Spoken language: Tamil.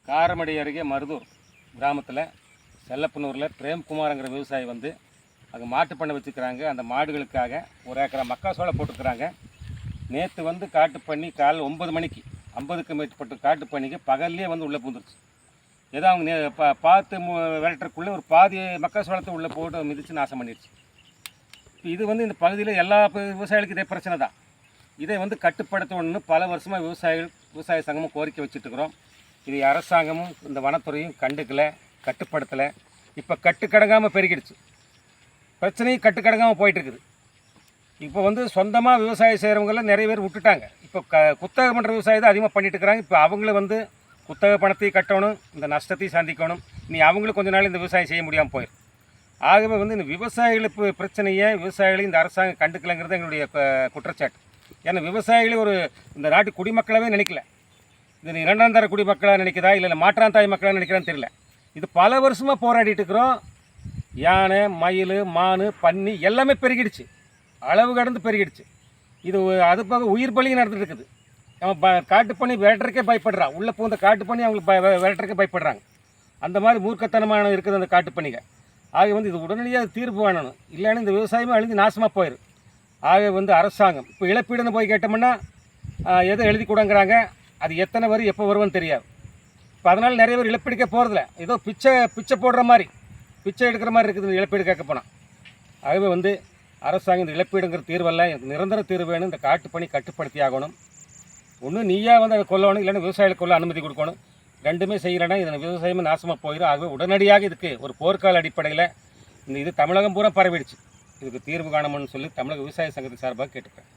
காரமடை அருகே மருதூர் கிராமத்தில் செல்லப்பனூரில் பிரேம்குமார்ங்கிற விவசாயி வந்து அங்கே மாட்டு பண்ணை வச்சுக்கிறாங்க. அந்த மாடுகளுக்காக ஒரு ஏக்கரா மக்காசோளம் போட்டுக்கிறாங்க. நேற்று வந்து காட்டு பண்ணி காலைல 9 மணிக்கு 50க்கும் மேற்பட்ட காட்டு பண்ணிக்கு பகல்லே வந்து உள்ளே பூந்துருச்சு. ஏதோ அவங்க பார்த்து விரட்டுறக்குள்ளே ஒரு பாதி மக்காசோளத்தை உள்ளே போட்டு மிதித்து நாசம் பண்ணிடுச்சு. இப்போ இது வந்து இந்த பகுதியில் எல்லா விவசாயிகளுக்கும் இதே பிரச்சனை தான். இதை வந்து கட்டுப்படுத்தணும்னு பல வருஷமாக விவசாய சங்கமும் கோரிக்கை வச்சுட்டுருக்குறோம். இது அரசாங்கமும் இந்த வனத்துறையும் கட்டுப்படுத்தலை. இப்போ கட்டுக்கடங்காமல் பெருகிடுச்சு. பிரச்சனையும் கட்டுக்கடங்காமல் போயிட்டுருக்குது. இப்போ வந்து சொந்தமாக விவசாயம் செய்கிறவங்களாம் நிறைய பேர் விட்டுட்டாங்க. இப்போ குத்தகை பண்ணுற விவசாயம் தான் அதிகமாக பண்ணிட்டு இருக்கிறாங்க. இப்போ அவங்கள வந்து குத்தகை பணத்தையும் கட்டணும், இந்த நஷ்டத்தையும் சந்திக்கணும். நீ அவங்களும் கொஞ்ச நாள் இந்த விவசாயம் செய்ய முடியாமல் போயிடும். ஆகவே வந்து இந்த விவசாயிகளுக்கு பிரச்சனையை விவசாயிகளையும் இந்த அரசாங்கம் கண்டுக்கலைங்கிறது எங்களுடைய குற்றச்சாட்டு. ஏன்னா விவசாயிகளை இந்த நாட்டு குடிமக்களாகவே நினைக்கல. இது இரண்டாம் தர குடிமக்களாக நினைக்கிறதா இல்லை மாற்றான் தாய் மக்களாக நினைக்கிறான்னு தெரியல. இது பல வருஷமாக போராடிட்டு இருக்கிறோம். யானை, மயில், மான், பன்னி எல்லாமே பெருகிடுச்சு, அளவு கடந்து பெருகிடுச்சு. இது அது போக உயிர் பலியும் நடந்துட்டு இருக்குது. அவன் காட்டு பண்ணி விரட்டுறக்கே பயப்படுறான். உள்ளே பூந்த காட்டு பண்ணி அவங்களுக்கு விரட்டுறக்கே பயப்படுறாங்க. அந்த மாதிரி மூர்க்கத்தனமான இருக்குது அந்த காட்டு பண்ணிங்க. ஆக வந்து இது உடனடியாக தீர்ப்பு வேணணும். இல்லைன்னா இந்த விவசாயமே அழிஞ்சு நாசமாக போயிடும். ஆக வந்து அரசாங்கம் இப்போ இழப்பீடுன்னு போய் கேட்டோம்னா எதை எழுதி கொடுங்கிறாங்க. அது எத்தனை வரும் எப்போ வருவோன்னு தெரியாது. இப்போ அதனால் நிறைய பேர் இழப்பீடுக்க போகிறதில்ல. ஏதோ பிச்சை போடுற மாதிரி, பிச்சை எடுக்கிற மாதிரி இருக்குது இந்த இழப்பீடு கேட்க போனால். ஆகவே வந்து அரசாங்கம் இந்த இழப்பீடுங்கிற தீர்வல்ல, எனக்கு நிரந்தர தீர்வு வேணும். இந்த காட்டு பணி கட்டுப்படுத்தி ஆகணும். ஒன்று நீயா வந்து அதை கொல்லணும், இல்லைன்னா விவசாயிகளுக்கு கொள்ள அனுமதி கொடுக்கணும். ரெண்டுமே செய்யலைன்னா இதன் விவசாயமே நாசமாக போயிடும். ஆகவே உடனடியாக இதுக்கு ஒரு போர்க்கால அடிப்படையில் இது தமிழகம் பூரா பரவிடுச்சு. இதுக்கு தீர்வு காணணும்னு சொல்லி தமிழக விவசாய சங்கத்தின் சார்பாக கேட்டுக்கிறேன்.